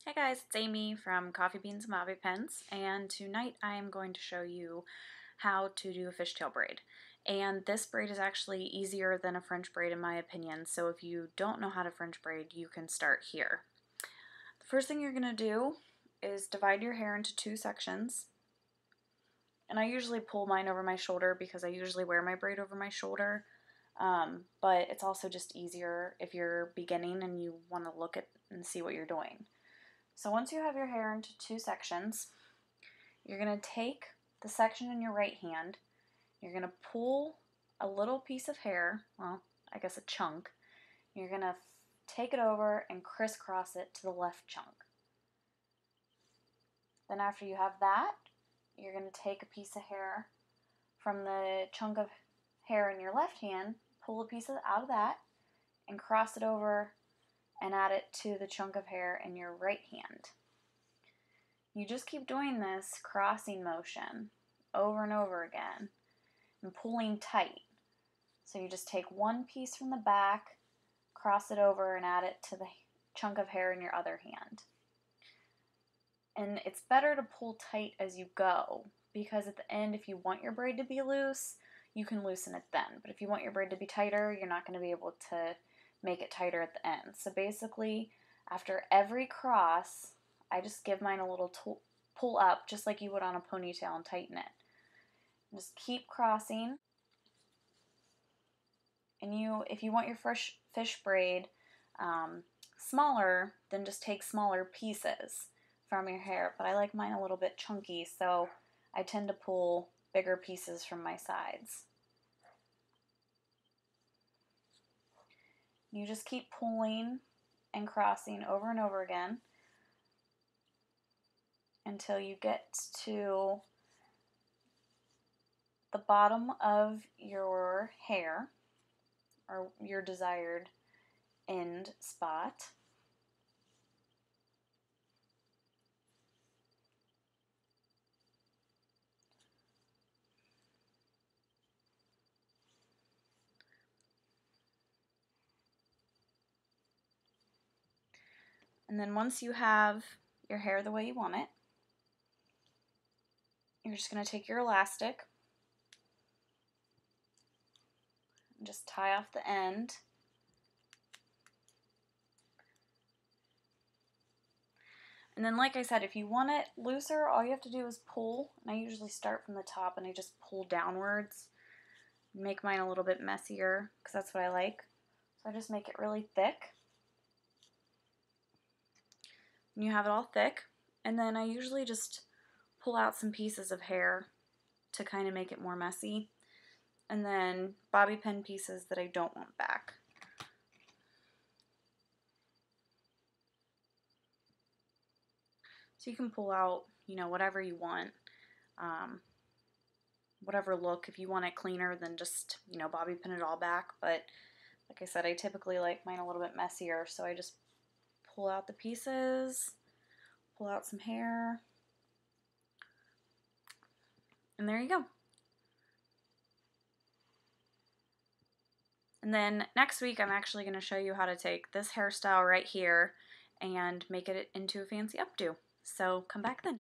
Hey guys, it's Amy from Coffee Beans and Bobby Pins, and tonight I am going to show you how to do a fishtail braid. And this braid is actually easier than a French braid in my opinion, so if you don't know how to French braid, you can start here. The first thing you're going to do is divide your hair into two sections. And I usually pull mine over my shoulder because I usually wear my braid over my shoulder. But it's also just easier if you're beginning and you want to look at and see what you're doing. So once you have your hair into two sections, you're going to take the section in your right hand, you're going to pull a little piece of hair, well, I guess a chunk, you're going to take it over and crisscross it to the left chunk. Then after you have that, you're going to take a piece of hair from the chunk of hair in your left hand, pull a piece out of that, and cross it over and add it to the chunk of hair in your right hand. You just keep doing this crossing motion over and over again and pulling tight. So you just take one piece from the back, cross it over, and add it to the chunk of hair in your other hand. And it's better to pull tight as you go, because at the end, if you want your braid to be loose, you can loosen it then. But if you want your braid to be tighter, you're not going to be able to make it tighter at the end. So basically, after every cross, I just give mine a little pull up, just like you would on a ponytail, and tighten it. Just keep crossing. And if you want your fish braid smaller, then just take smaller pieces from your hair. But I like mine a little bit chunky, so I tend to pull bigger pieces from my sides. You just keep pulling and crossing over and over again until you get to the bottom of your hair, or your desired end spot. And then once you have your hair the way you want it, you're just going to take your elastic and just tie off the end. And then, like I said, if you want it looser, all you have to do is pull. And I usually start from the top and I just pull downwards. Make mine a little bit messier because that's what I like. So I just make it really thick. And you have it all thick. And then I usually just pull out some pieces of hair to kind of make it more messy. And then bobby pin pieces that I don't want back. So you can pull out, whatever you want, whatever look. If you want it cleaner, then just, bobby pin it all back. But like I said, I typically like mine a little bit messier, so I just pull out the pieces, pull out some hair, and there you go. And then next week, I'm actually going to show you how to take this hairstyle right here and make it into a fancy updo. So come back then.